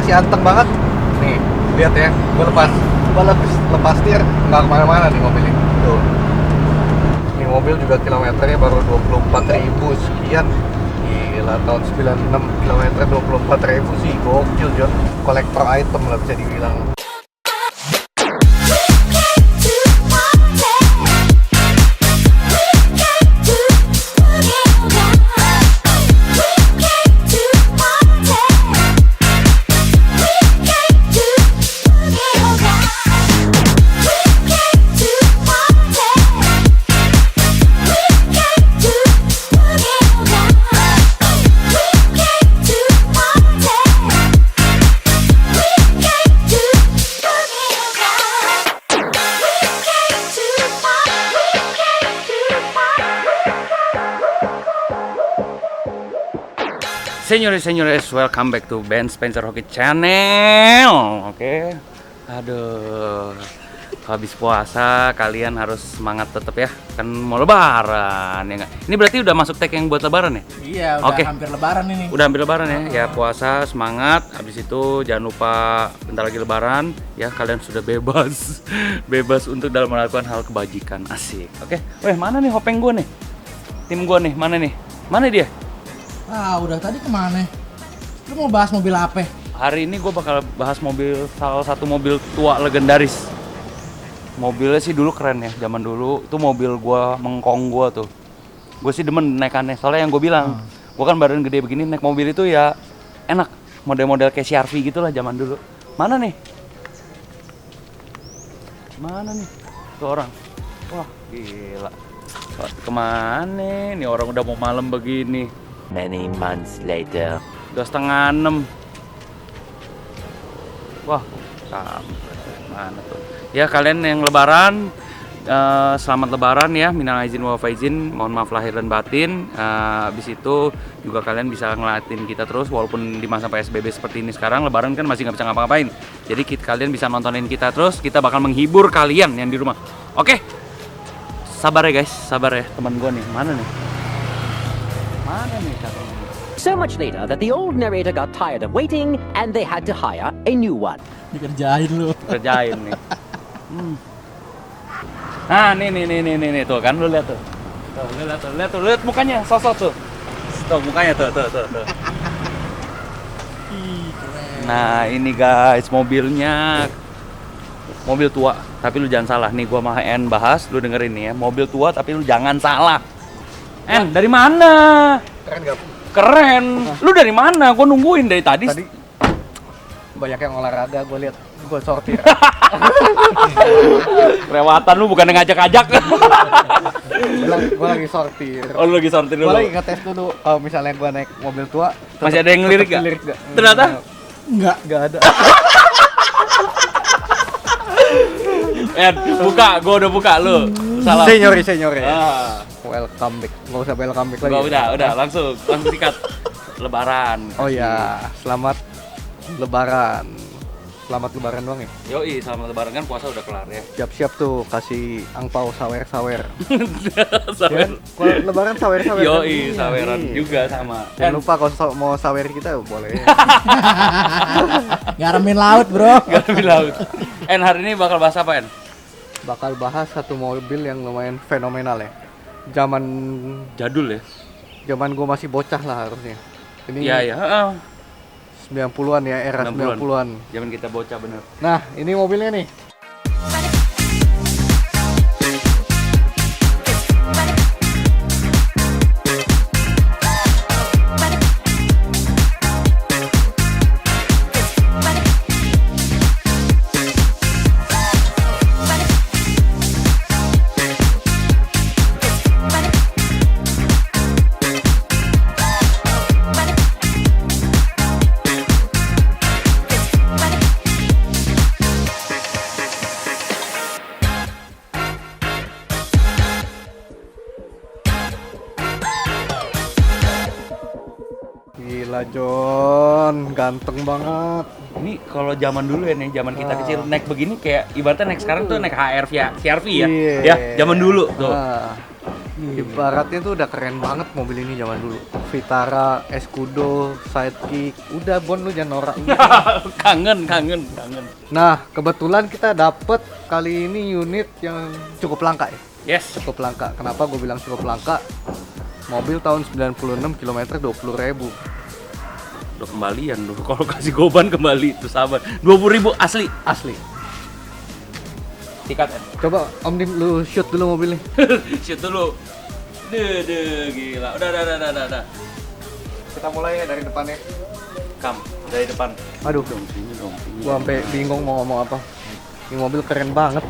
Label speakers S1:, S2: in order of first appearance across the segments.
S1: masih anteng banget. Nih, lihat ya, gue lepas tir, nggak kemana-mana nih mobil ini. Tuh. Ini mobil juga kilometernya baru 24.000 sekian. Gila, tahun 96 kilometer 24.000 sih, gokil John. Kolektor item lah bisa dibilang.
S2: Senyores, welcome back to Ben Spencer Hoki Channel. Oke. Aduh. Habis puasa kalian harus semangat tetap ya. Kan mau lebaran ya enggak? Ini berarti udah masuk tag yang buat lebaran ya?
S3: Iya, udah
S2: Oke.
S3: hampir lebaran ini.
S2: Udah hampir lebaran ya. Ya puasa semangat. Habis itu jangan lupa bentar lagi lebaran ya, kalian sudah bebas. Bebas untuk dalam melakukan hal kebajikan. Asik. Oke. Weh, mana nih hopeng gua nih? Tim gua nih, mana nih? Mana dia?
S3: Ah, udah tadi kemana? Lu mau bahas mobil apa?
S2: Hari ini gue bakal bahas mobil, salah satu mobil tua legendaris. Mobilnya sih dulu keren ya, zaman dulu. Itu mobil gue, mengkong gue tuh. Gue sih demen naikannya, soalnya yang gue bilang. Gue kan badan gede begini, naik mobil itu ya enak. Model-model kayak CR-V gitu lah zaman dulu. Mana nih? Mana nih? Tuh orang. Wah, gila. Kemana nih orang udah mau malam begini?
S4: Many months later.
S2: Udah 5:30. Wah, sampai mana tuh? Ya kalian yang lebaran, selamat lebaran ya. Minal aizin wal faizin, mohon maaf lahir dan batin. Habis itu juga kalian bisa ngeliatin kita terus walaupun di masa PSBB seperti ini sekarang. Lebaran kan masih nggak bisa ngapa-ngapain. Jadi kalian bisa nontonin kita terus. Kita bakal menghibur kalian yang di rumah. Oke? Sabar ya guys, sabar ya teman gue nih. Mana nih? Mana nih katanya?
S4: So much later that the old narrator got tired of waiting and they had to hire a new one.
S3: Dikerjain lu.
S2: Kerjain nih. Nah, nih tuh kan lu lihat tuh. Tuh, lu lihat mukanya sosok tuh. Tuh mukanya tuh.
S3: Ih, keren.
S2: Nah, ini guys mobilnya. Mobil tua, tapi lu jangan salah. Nih gua mah bahas, lu dengerin nih ya. Mobil tua tapi lu jangan salah. Dari mana?
S1: Keren gak?
S2: Keren. Lu dari mana? Gua nungguin dari tadi.
S1: Tadi banyak yang olahraga, gue lihat gue sortir.
S2: Kelewatan lu bukan ngajak-ngajak.
S1: Gue lagi sortir.
S2: Oh, lu lagi sortir dulu.
S1: Gue lagi ngetes dulu kalau misalnya gue naik mobil tua.
S2: Masih ada yang ngelirik gak?
S1: Lirik gak?
S2: Ternyata
S1: Nggak ada.
S2: buka, gua udah buka lu. Salam.
S1: Senyori. Welcome back. Nggak usah welcome back lagi.
S2: Udah, langsung sikat. Lebaran.
S1: Oh ya, selamat Lebaran. Selamat Lebaran doang ya.
S2: Yoi, selamat lebaran kan puasa udah kelar ya.
S1: Siap-siap tuh kasih angpau sawer.
S2: Sawer.
S1: Ya, kalau Lebaran sawer.
S2: Yoi, saweran juga sama.
S1: Jangan lupa kalau mau sawer kita boleh.
S3: Garamin laut, bro.
S2: Gak lebih laut. Hari ini bakal bahas apa,
S1: Bakal bahas satu mobil yang lumayan fenomenal ya. Zaman
S2: Jadul ya.
S1: Zaman gue masih bocah lah harusnya. Ini
S2: Iya.
S1: 90-an ya, era 90-an.
S2: Zaman kita bocah bener.
S1: Nah, ini mobilnya nih. Gila John, ganteng banget.
S2: Ini kalau zaman dulu ya nih, zaman kita kecil naik begini kayak ibaratnya naik sekarang tuh naik HR via CR-V ya.
S1: Iya.
S2: Ya, zaman dulu tuh.
S1: Ibaratnya tuh udah keren banget mobil ini zaman dulu. Vitara, Escudo, Sidekick. Udah Bon, lu jangan norak gitu.
S2: kangen.
S1: Nah, kebetulan kita dapet kali ini unit yang cukup langka ya.
S2: Yes.
S1: Cukup langka. Kenapa gue bilang cukup langka? Mobil tahun 96 km 20.000.
S2: Udah kembalian tuh. Kalau kasih goban kembali tuh sahabat. 20.000 asli.
S1: Asli.
S2: Tiket ya.
S1: Coba Om Dim lu shoot dulu mobilnya.
S2: Shoot dulu. Deh, gila. Udah.
S1: Kita mulai ya dari depannya.
S2: Kam, dari depan.
S1: Aduh,
S2: Sini dong.
S1: gua sampai bingung mau ngomong apa. Ini mobil keren banget.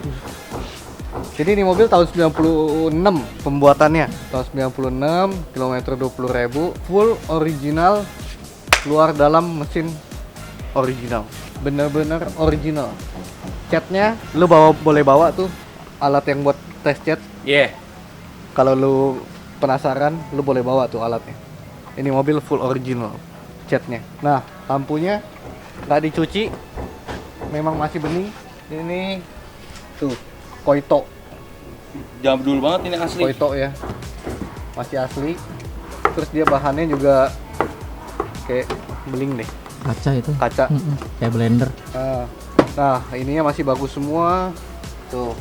S1: Jadi ini mobil tahun 96 pembuatannya. Tahun 96, kilometer 20.000, full original, luar dalam mesin original. Bener-bener original. Catnya lu boleh bawa tuh alat yang buat tes cat.
S2: Yeah.
S1: Kalau lu penasaran, lu boleh bawa tuh alatnya. Ini mobil full original catnya. Nah, lampunya nggak dicuci, memang masih bening. Ini tuh Koito,
S2: Jam dulu banget ini asli.
S1: Koito ya, masih asli. Terus dia bahannya juga kayak beling deh,
S3: Kaca itu.
S1: kaca.
S3: Kayak blender.
S1: Nah, ininya masih bagus semua. Tuh,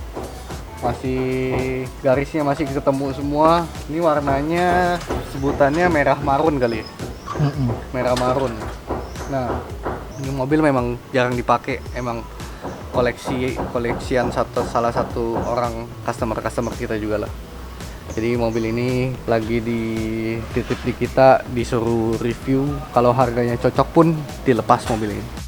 S1: masih garisnya masih ketemu semua. Ini warnanya sebutannya merah marun kali ya. Merah marun. Nah, ini mobil memang jarang dipakai. Emang koleksian salah satu orang customer kita juga lah. Jadi mobil ini lagi dititip di kita, disuruh review. Kalau harganya cocok pun dilepas mobil ini.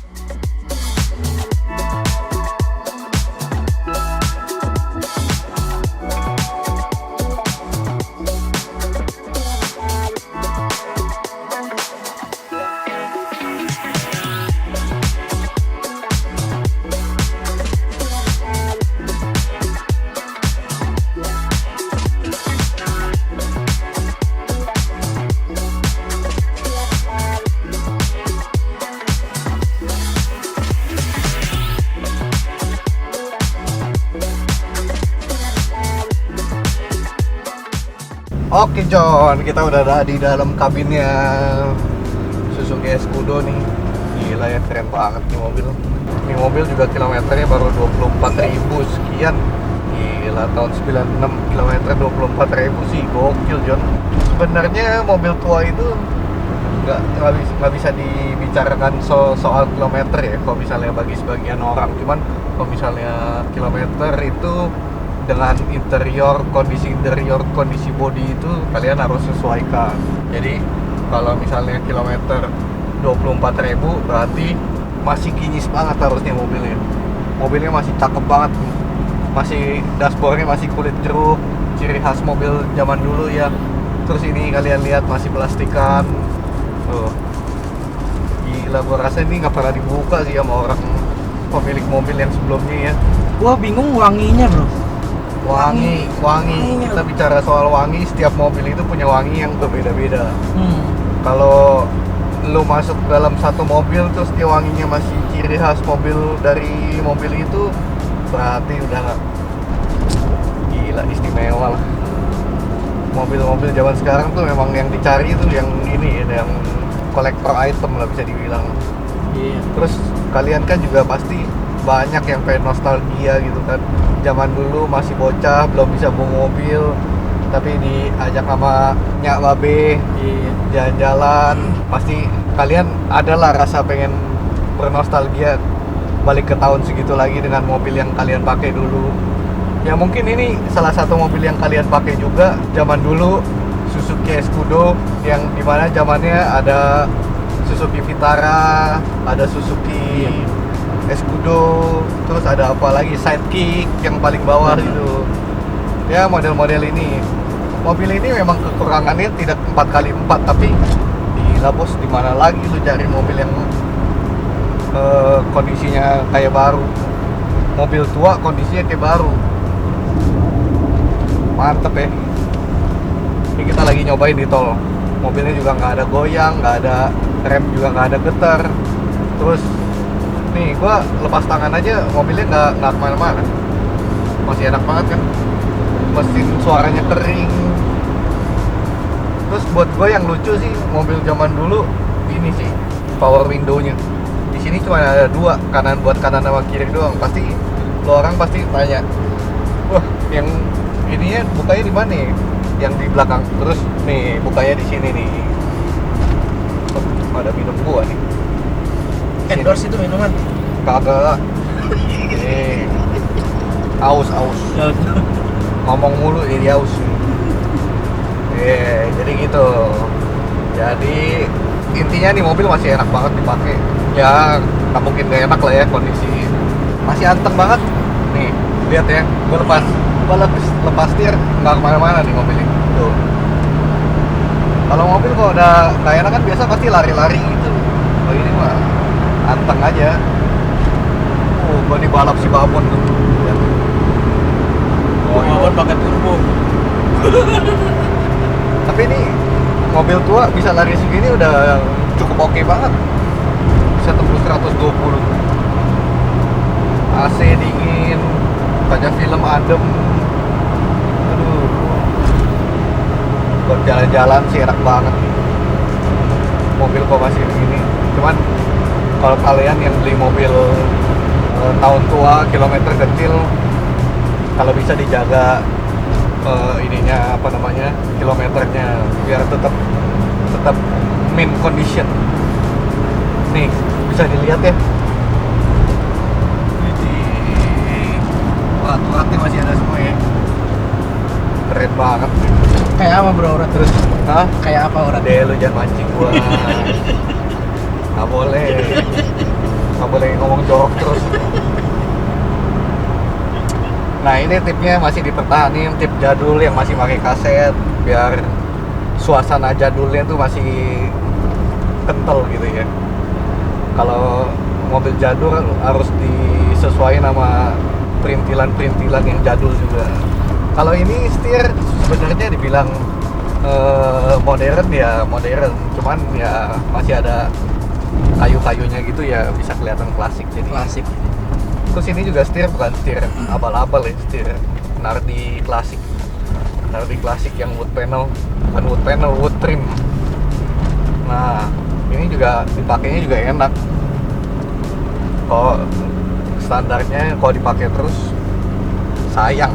S1: Oke John, kita udah ada di dalam kabinnya Suzuki Escudo nih. Gila ya, keren banget nih mobil. Ini mobil juga kilometernya baru 24.000 sekian. Gila, tahun 96 kilometer 24.000 sih, gokil John. Sebenarnya mobil tua itu nggak bisa dibicarakan soal kilometer ya, kalau misalnya bagi sebagian orang. Cuman kalau misalnya kilometer itu dengan kondisi interior, kondisi bodi itu kalian harus sesuaikan. Jadi kalau misalnya kilometer 24.000 berarti masih kinyis banget harusnya mobilnya. Mobilnya masih cakep banget, masih dashboardnya masih kulit jeruk, ciri khas mobil zaman dulu ya. Terus ini kalian lihat masih plastikan. Gila, gua rasa ini nggak pernah dibuka sih sama orang pemilik mobil yang sebelumnya ya.
S3: Gua bingung wanginya, Bro.
S1: Wangi. Kita bicara soal wangi, setiap mobil itu punya wangi yang berbeda-beda. Kalau lu masuk dalam satu mobil terus dia wanginya masih ciri khas mobil dari mobil itu, berarti udah gila, istimewa lah. Mobil-mobil zaman sekarang tuh memang yang dicari itu yang ini ya, yang kolektor item lah bisa dibilang.
S3: Iya.
S1: Terus kalian kan juga pasti banyak yang pengen nostalgia gitu kan. Zaman dulu masih bocah, belum bisa bawa mobil, tapi diajak sama Nyak Babe jalan-jalan, pasti kalian adalah rasa pengen bernostalgia balik ke tahun segitu lagi dengan mobil yang kalian pakai dulu. Ya mungkin ini salah satu mobil yang kalian pakai juga zaman dulu, Suzuki Escudo, yang dimana zamannya ada Suzuki Vitara, ada Suzuki Escudo, terus ada apa lagi, Sidekick yang paling bawah gitu. Ya model-model ini. Mobil ini memang kekurangannya tidak 4x4, tapi gila bos, dimana lagi lu cari mobil yang kondisinya kayak baru. Mobil tua kondisinya kayak baru. Mantep ya. Ini kita lagi nyobain di tol. Mobilnya juga nggak ada goyang, nggak ada rem, juga nggak ada getar. Terus nih gua lepas tangan aja mobilnya nggak kemana-mana, masih enak banget kan. Mesin suaranya kering, Terus buat gue yang lucu sih mobil zaman dulu ini sih power window-nya. Di sini cuma ada dua, kanan buat kanan sama kiri doang. Pasti lo orang pasti tanya, wah yang ininya bukanya di mana? Yang di belakang. Terus nih bukanya di sini nih. Oh, ada minum gua nih.
S3: Endorse itu minuman.
S1: Kagak. Nih. Aus. Ngomong mulu jadi aus. Jadi gitu. Jadi intinya nih mobil masih enak banget dipakai. Ya nggak mungkin nggak enak lah ya, kondisi masih anteng banget. Nih lihat ya, gue lepas setir nggak kemana-mana nih mobil ini. Tuh. Kalau mobil kok udah nggak enak kan biasa pasti lari-lari gitu. Oh ini mah anteng aja. Gue dibalap si Babon tuh. Lihat. Oh,
S3: Babon pakai turbo.
S1: Tapi ini mobil tua bisa lari segini udah cukup oke banget. Bisa tembus 120. AC dingin, baca film adem. Aduh. Buat jalan-jalan sih enak banget. Mobil kok masih begini. Cuman kalau kalian yang beli mobil tahun tua, kilometer kecil, kalau bisa dijaga ininya apa namanya, kilometernya biar tetap mint condition. Nih bisa dilihat ya, urat-uratnya masih ada semua ya, keren banget.
S3: Kayak apa bro urat?
S1: Terus
S3: Kayak apa urat?
S1: deh lu jangan mancing gua. Nggak boleh ngomong jorok terus. Nah ini tipnya masih dipertahanin, tip jadul yang masih pakai kaset biar suasana jadulnya tuh masih kental gitu ya. Kalau mobil jadul harus disesuaikan sama perintilan-perintilan yang jadul juga. Kalau ini setir sebenarnya dibilang modern ya modern, cuman ya masih ada kayu-kayunya gitu ya, bisa kelihatan klasik. Jadi
S3: Klasik.
S1: terus ini juga setir bukan setir abal-abal ya, setir Nardi klasik yang wood panel, bukan wood panel, wood trim. Nah ini juga dipakainya juga enak. Kalau standarnya kalau dipakai terus sayang.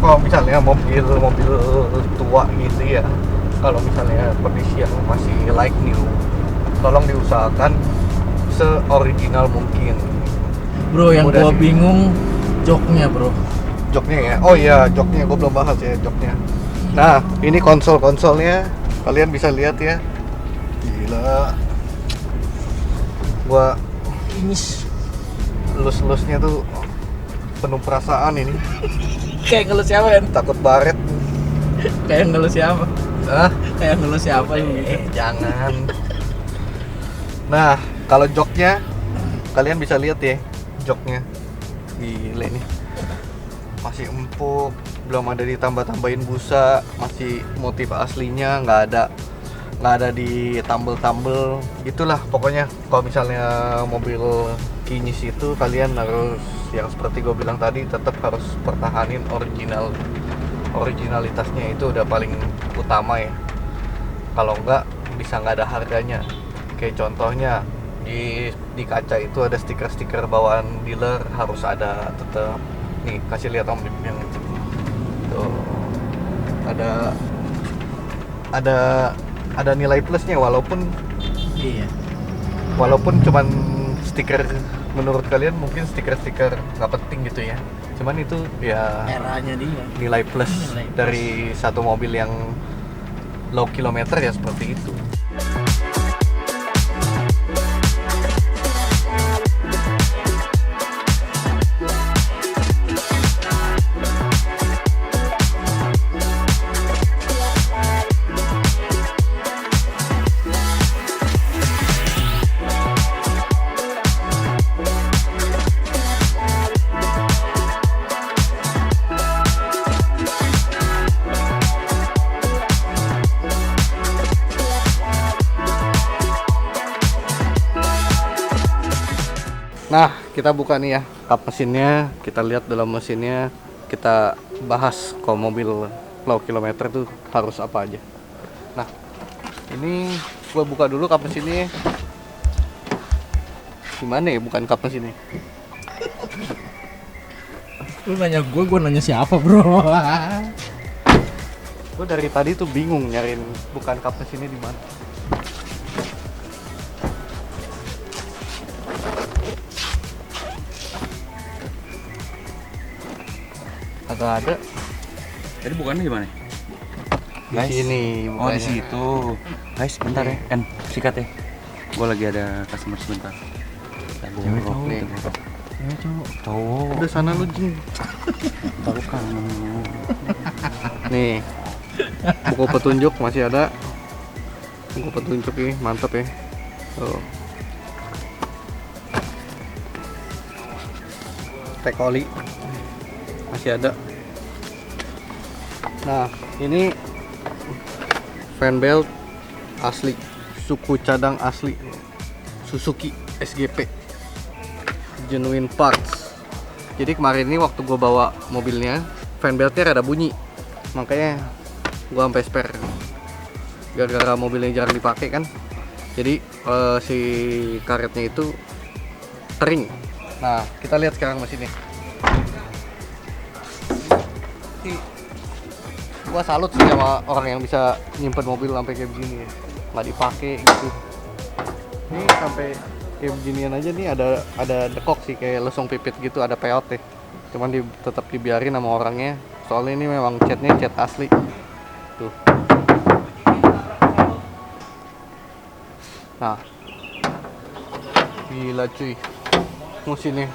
S1: Kalau misalnya mobil tua gitu ya, kalau misalnya kondisi yang masih like new, tolong diusahakan se-original mungkin.
S3: Bro, yang
S1: Udah
S3: gua
S1: sih.
S3: bingung joknya bro.
S1: Joknya ya, oh iya joknya gue belum bahas ya joknya. Nah ini konsolnya kalian bisa lihat ya, gila. Gua
S3: Finish.
S1: elus-elusnya tuh penuh perasaan ini.
S3: Kayak ngelus siapa kan?
S1: Takut baret.
S3: Kayak ngelus siapa? Kayak ngelus siapa ini?
S1: Jangan. Nah kalau joknya kalian bisa lihat ya, joknya gila nih, masih empuk, belum ada ditambah-tambahin busa, masih motif aslinya, nggak ada ditambel-tambel gitulah pokoknya. Kalau misalnya mobil kinyis itu kalian harus yang seperti gue bilang tadi, tetap harus pertahanin originalitasnya, itu udah paling utama ya. Kalau enggak bisa nggak ada harganya. Kayak contohnya di kaca itu ada stiker-stiker bawaan dealer, harus ada tetap. Nih kasih lihat om yang tuh, ada nilai plusnya walaupun
S3: Iya.
S1: cuman stiker. Menurut kalian mungkin stiker-stiker nggak penting gitu ya, cuman itu ya
S3: Eranya dia.
S1: nilai plus
S3: Nilai plus.
S1: dari satu mobil yang low kilometer ya seperti itu. Nah, kita buka nih ya kap mesinnya, kita lihat dalam mesinnya, kita bahas kalau mobil low kilometer tuh harus apa aja. Nah, ini gua buka dulu kap mesinnya. Gimana ya bukan kap mesinnya?
S3: Lu nanya gue nanya siapa bro?
S1: Gue dari tadi tuh bingung nyariin bukan kap mesinnya di mana. Agak ada
S2: Tadi bukannya di mana?
S1: di sini.
S2: Oh di
S1: bukannya.
S2: situ. Guys, bentar ya. Sikat ya. Gue lagi ada customer sebentar.
S3: Cewek cowok.
S1: Nih.
S2: Cowok.
S1: Udah sana lu jing.
S2: Tahu kan.
S1: Nih. Buku petunjuk masih ada. Buku petunjuk nih, mantap ya. Tuh. Tek oli masih ada. Nah, ini fan belt asli, suku cadang asli Suzuki SGP genuine parts. Jadi kemarin ini waktu gue bawa mobilnya, fan beltnya rada bunyi, makanya gue sampai spare gara-gara mobilnya jarang dipakai kan. Jadi si karetnya itu kering. Nah, kita lihat sekarang mesinnya. Gua salut sih sama orang yang bisa nyimpen mobil sampai kayak begini ya, nggak dipakai gitu. Ini sampai kayak beginian aja nih, ada dekok sih kayak lesung pipit gitu, ada peot ya. Cuman tetap dibiarin sama orangnya, soalnya ini memang catnya cat asli. Tuh. Nah, gila cuy mesinnya.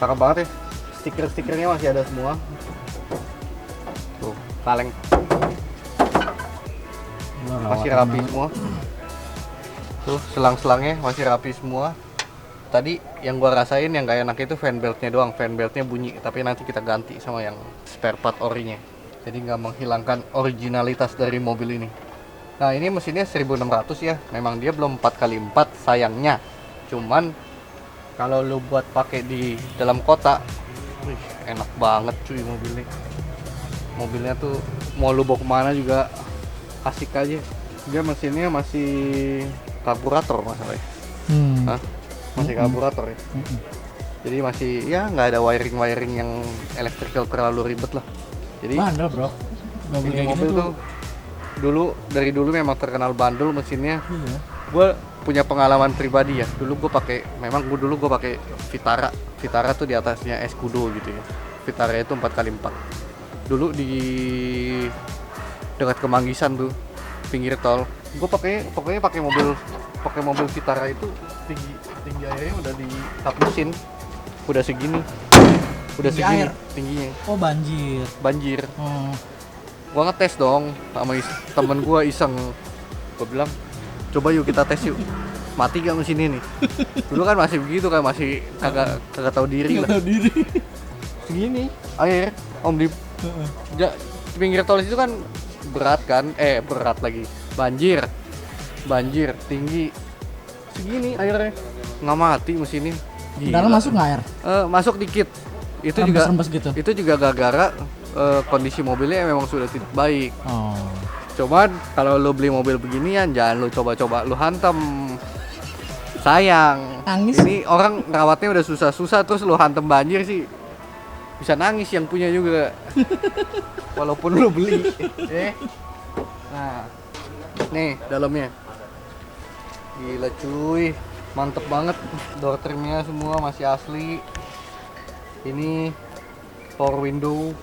S1: Cakep banget ya, stiker-stikernya masih ada semua. Tuh, kaleng masih rapi semua. Tuh, selang-selangnya masih rapi semua. Tadi yang gua rasain yang gak enak itu fan beltnya doang, fan beltnya bunyi, tapi nanti kita ganti sama yang spare part orinya. Jadi nggak menghilangkan originalitas dari mobil ini. Nah, ini mesinnya 1600 ya, memang dia belum 4x4 sayangnya. Cuman kalau lu buat pakai di dalam kota, wih, enak banget cuy mobilnya. Mobilnya tuh mau lu bawa kemana juga asik aja. Dia mesinnya masih karburator masalahnya. Hah? Masih karburator ya. Jadi masih ya nggak ada wiring yang electrical terlalu ribet lah. Jadi
S3: Bandel bro. Gak boleh
S1: ini
S3: kayak
S1: mobil
S3: gini
S1: tuh dari dulu memang terkenal bandel mesinnya.
S3: Iya.
S1: Gue punya pengalaman pribadi ya. Dulu gue pakai Vitara tuh di atasnya Escudo gitu ya. Vitara itu 4x4. Dulu di dekat Kemanggisan tuh, pinggir tol. Gue pokoknya pakai mobil Vitara itu tinggi airnya udah di kap mesin. Udah segini. Udah
S3: Tinggi
S1: segini
S3: air?
S1: tingginya.
S3: Oh banjir.
S1: Banjir. Gua ngetes dong sama temen gua iseng. Gua bilang, coba yuk kita tes yuk. Mati gak mesin ini? Dulu kan masih begitu kan, masih kagak tahu diri lah. Segini air, Om di pinggir tol itu kan berat lagi. Banjir tinggi. Segini airnya. Nggak mati mesinnya.
S3: Dalam masuk nggak air?
S1: Masuk dikit. Itu
S3: Rembes-rembes gitu.
S1: Itu juga gara-gara kondisi mobilnya memang sudah tidak baik.
S3: Oh.
S1: Cuman kalau lu beli mobil beginian jangan lu coba-coba lu hantam. Sayang.
S3: Nangis.
S1: Ini orang rawatnya udah susah-susah terus lu hantam banjir sih. Bisa nangis yang punya juga. Walaupun lu beli. Nah. Nih dalamnya. Gila cuy. Mantep banget. Door trimnya semua masih asli. Ini power window.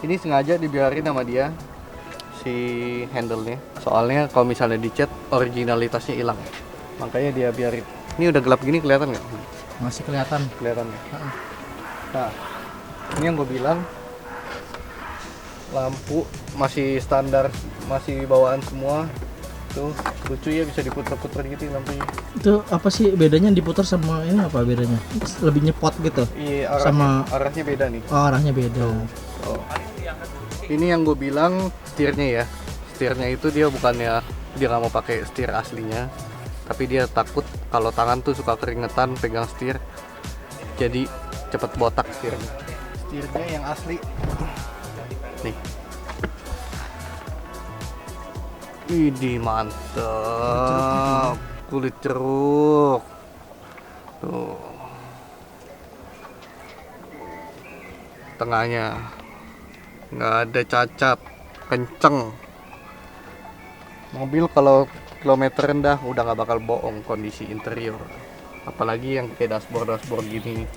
S1: Ini sengaja dibiarin sama dia si handle-nya. Soalnya kalau misalnya dicet originalitasnya hilang. Makanya dia biarin. Ini udah gelap gini kelihatan nggak?
S3: Masih kelihatan.
S1: Kelihatan ya. Nah, ini yang gue bilang lampu masih standar, masih bawaan semua. Tuh lucu ya, bisa diputer-puter gitu lampunya.
S3: Itu apa sih bedanya diputar sama ini, apa bedanya? Lebih nyepot gitu.
S1: Iya, arahnya beda nih.
S3: Oh, arahnya beda.
S1: Oh. Ini yang gue bilang setirnya ya. Setirnya itu dia bukannya dia nggak mau pakai setir aslinya, tapi dia takut kalau tangan tuh suka keringetan pegang setir, jadi cepet botak setirnya. Setirnya yang asli nih. Widih, mantep, kulit jeruk tuh, tengahnya nggak ada cacat, kenceng. Mobil kalau kilometer rendah udah nggak bakal bohong kondisi interior, apalagi yang kayak dashboard gini.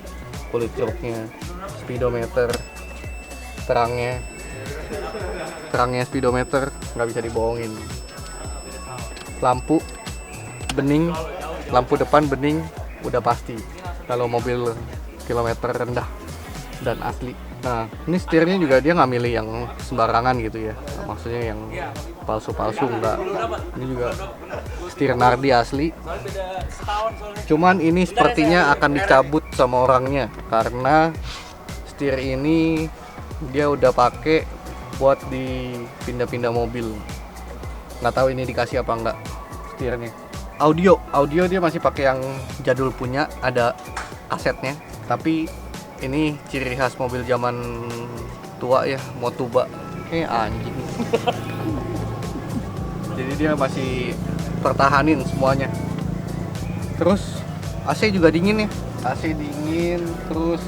S1: Kulit jeruknya, speedometer, terangnya speedometer nggak bisa dibohongin. Lampu bening, lampu depan bening, udah pasti kalau mobil kilometer rendah dan asli. Nah, ini setirnya juga dia nggak milih yang sembarangan gitu ya, maksudnya yang palsu-palsu enggak. Ini juga setir Nardi asli. Cuman ini sepertinya akan dicabut sama orangnya karena setir ini dia udah pakai buat dipindah-pindah mobil. Nggak tahu ini dikasih apa enggak setirnya. Audio dia masih pakai yang jadul punya, ada kasetnya. Tapi ini ciri khas mobil zaman tua ya, Motuba. Anjing. Jadi dia masih pertahanin semuanya. Terus AC juga dingin ya. AC dingin, terus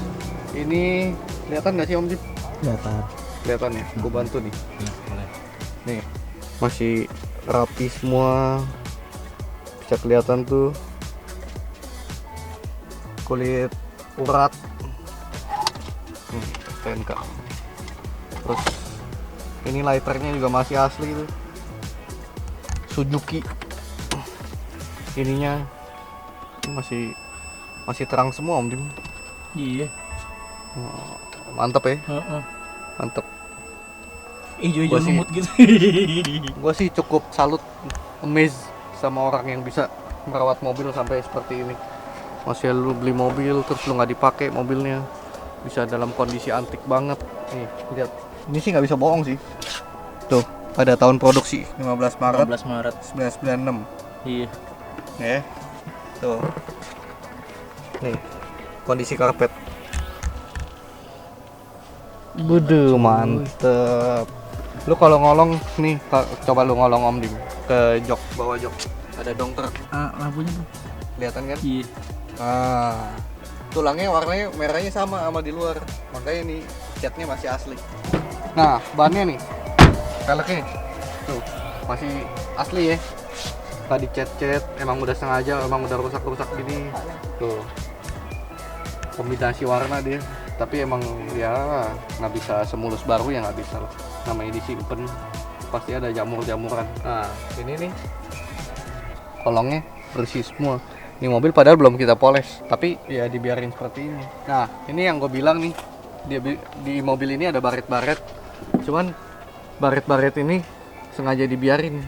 S1: ini kelihatan nggak sih Om Jip? Kelihatan ya, gue bantu nih. Nih, masih rapi semua, bisa kelihatan tuh kulit urat. STNK. Terus ini lighternya juga masih asli itu, Suzuki. Ininya masih terang semua Om Dim.
S3: Iya.
S1: Mantep ya. Mantep.
S3: Hijau-hijau
S1: Gua sih-
S3: lumut gitu.
S1: Gue sih cukup salut, amazed sama orang yang bisa merawat mobil sampai seperti ini. Masih lu beli mobil terus lu nggak dipakai mobilnya, bisa dalam kondisi antik banget. Nih lihat, ini sih nggak bisa bohong sih. Tuh pada tahun produksi 15 Maret
S3: 15 Maret.
S1: 1996.
S3: Iya.
S1: Ya, tuh. Nih kondisi karpet. Buduh, mantep. Lu kalau ngolong nih, coba lu ngolong Om Dim ke jok, bawah jok. Ada dongter,
S3: Lampunya tuh.
S1: kelihatan kan?
S3: Iya.
S1: Tulangnya warnanya merahnya sama di luar. Makanya nih catnya masih asli. Nah, bannya nih. Peleknya. Tuh, masih asli ya. Tadi cat-cat, emang udah sengaja, emang udah rusak-rusak gini. Tuh. Kombinasi warna dia. Tapi emang ya nggak bisa semulus baru ya, nggak bisa lah. Namanya disimpan pasti ada jamur-jamuran. Nah ini nih kolongnya bersih semua. Ini mobil padahal belum kita poles, tapi ya dibiarin seperti ini. Nah ini yang gue bilang nih, di mobil ini ada baret-baret. Cuman baret-baret ini sengaja dibiarin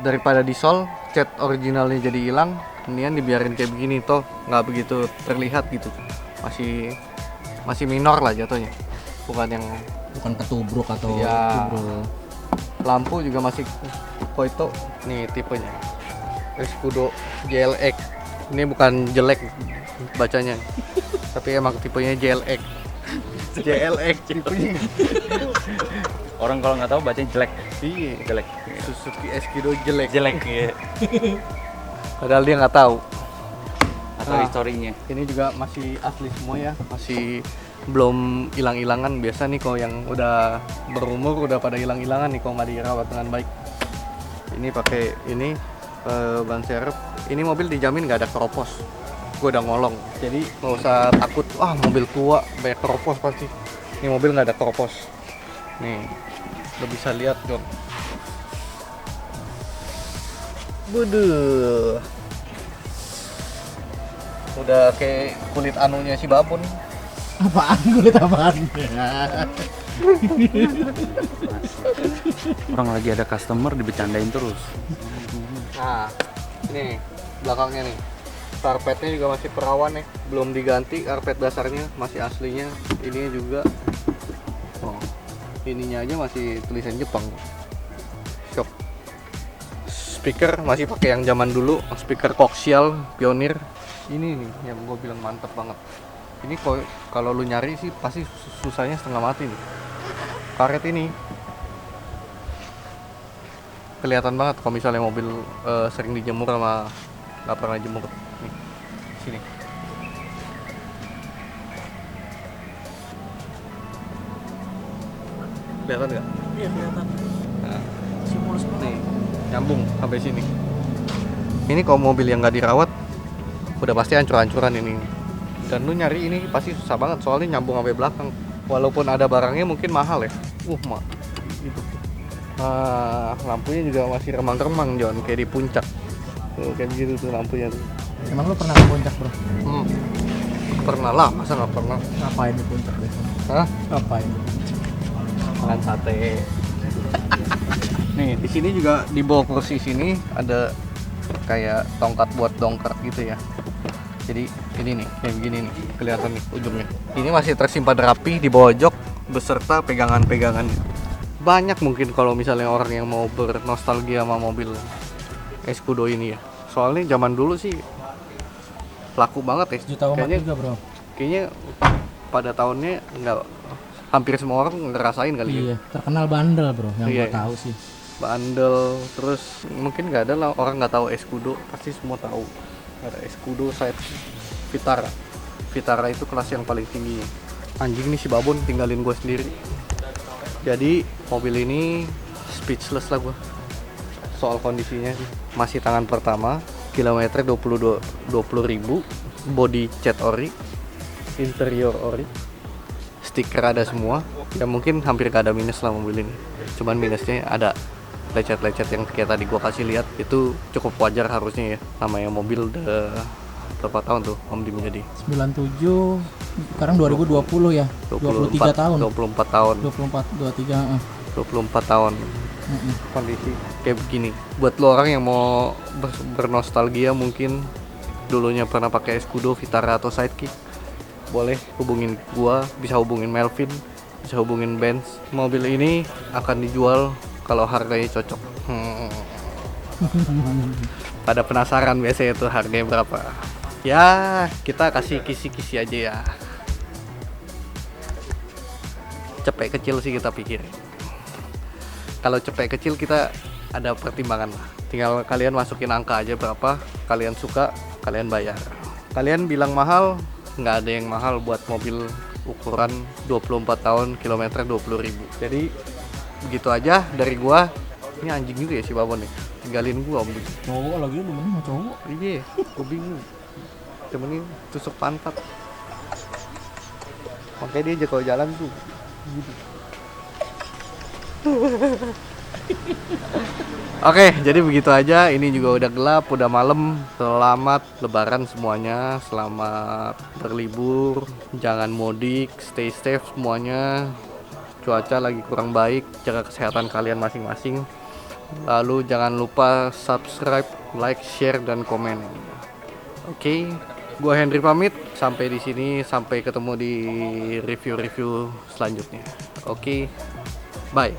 S1: daripada disol, cat originalnya jadi hilang. Mendingan dibiarin kayak begini, toh nggak begitu terlihat gitu. Masih minor lah jatuhnya, bukan
S3: Ketubruk atau
S1: ya.
S3: tubruk.
S1: Lampu juga masih Koito nih tipenya Escudo JLX. Ini bukan jelek bacanya, tapi emang tipenya JLX. JLX tipenya.
S2: Orang kalau nggak tahu bacanya jelek.
S1: Iya,
S2: Jelek.
S1: Suzuki Escudo jelek.
S2: Jelek ya.
S1: Padahal dia nggak tahu.
S2: Atau
S1: Nah.
S2: historinya.
S1: Ini juga masih asli semua ya, masih belum hilang-hilangan. Biasa nih kalau yang udah berumur udah pada hilang-hilangan nih kalau nggak dirawat dengan baik. Ini pakai ini ban serep. Ini mobil dijamin nggak ada keropos. Gue udah ngolong, jadi nggak usah takut. Mobil tua banyak keropos pasti. Ini mobil nggak ada keropos. Nih, lo bisa lihat dong. Buduh. Udah kayak kulit anunya si babon.
S3: Apaan kulit apaan?
S2: Orang lagi ada customer dibecandain terus.
S1: Nah, ini belakangnya nih. Karpetnya juga masih perawan ya, belum diganti. Karpet dasarnya masih aslinya. Ini juga, oh, ininya aja masih tulisan Jepang. Shock. Speaker masih pakai yang zaman dulu, speaker koaksial Pioneer. Ini nih yang gue bilang mantep banget. Ini kalau lu nyari sih pasti susahnya setengah mati nih. Karet ini kelihatan banget kalau misalnya mobil sering dijemur sama nggak pernah jemur. Nih, sini. Kelihatan nggak?
S3: Iya kelihatan.
S1: Nah,
S3: Mulus banget.
S1: nih, nyambung sampai sini. Ini kalau mobil yang nggak dirawat, udah pasti hancur-hancuran ini. Dan lu nyari ini pasti susah banget, soalnya nyambung sampai belakang. Walaupun ada barangnya mungkin mahal ya. Mak, gitu. Lampunya juga masih remang-remang, Jon, kayak di puncak. Tuh, kayak gitu tuh lampunya tuh.
S3: Emang lu pernah ke puncak, Bro?
S1: Pernah lah, masa nggak pernah?
S3: Ngapain di puncak biasanya?
S1: Hah?
S3: Ngapain?
S1: Makan sate. Nih, di sini juga di bawah kursi sini ada kayak tongkat buat dongkrak gitu ya. Jadi ini nih, kayak begini nih, kelihatan nih ujungnya. Ini masih tersimpan rapi di bawah jok beserta pegangan-pegangannya. Banyak mungkin kalau misalnya orang yang mau bernostalgia sama mobil Escudo ini ya. Soalnya zaman dulu sih laku banget ya.
S3: Juta umat juga, Bro.
S1: Kayaknya pada tahunnya nggak, hampir semua orang ngerasain kali ya.
S3: Iya, terkenal bandel, Bro, yang
S1: Iya.
S3: gua tahu sih.
S1: Bandel, terus mungkin nggak ada lah orang nggak tahu Escudo, pasti semua tahu. Ada Escudo Side Vitara itu kelas yang paling tinggi. Anjing nih si babon tinggalin gue sendiri. Jadi mobil ini speechless lah gue soal kondisinya sih. Masih tangan pertama, kilometer 20.000, body cat ori, interior ori, stiker ada semua. Ya mungkin hampir gak ada minus lah mobil ini. Cuman minusnya ada lecet-lecet yang kayak tadi gua kasih lihat, itu cukup wajar harusnya ya. Namanya mobil udah berapa tahun tuh Om Dim jadi?
S3: 97, sekarang 2020 ya. 23 tahun.
S1: 24 tahun.
S3: 24
S1: tahun. Kondisi kayak begini. Buat lo orang yang mau bernostalgia, mungkin dulunya pernah pakai Escudo, Vitara atau Sidekick, boleh hubungin gua, bisa hubungin Melvin, bisa hubungin Benz. Mobil ini akan dijual kalau harganya cocok. Pada penasaran biasanya itu harganya berapa? Ya, kita kasih kisi-kisi aja ya. Cepek kecil sih kita pikir. Kalau cepek kecil kita ada pertimbangan lah. Tinggal kalian masukin angka aja berapa kalian suka, kalian bayar. Kalian bilang mahal, nggak ada yang mahal buat mobil ukuran 24 tahun, kilometer 20.000. Jadi begitu aja dari gua. Ini anjing juga ya si babon nih, tinggalin gua Om.
S3: Cowok lagi lu mau cowok.
S1: Iya, gua bingung. Cuman ini tusuk pantat. Makanya dia aja kalau jalan tuh gitu. Oke, jadi begitu aja. Ini juga udah gelap, udah malam. Selamat Lebaran semuanya. Selamat berlibur. Jangan mudik, stay safe semuanya. Cuaca lagi kurang baik, jaga kesehatan kalian masing-masing. Lalu jangan lupa subscribe, like, share, dan komen. Oke, gua Henry pamit. Sampai di sini, sampai ketemu di review-review selanjutnya. Oke, bye.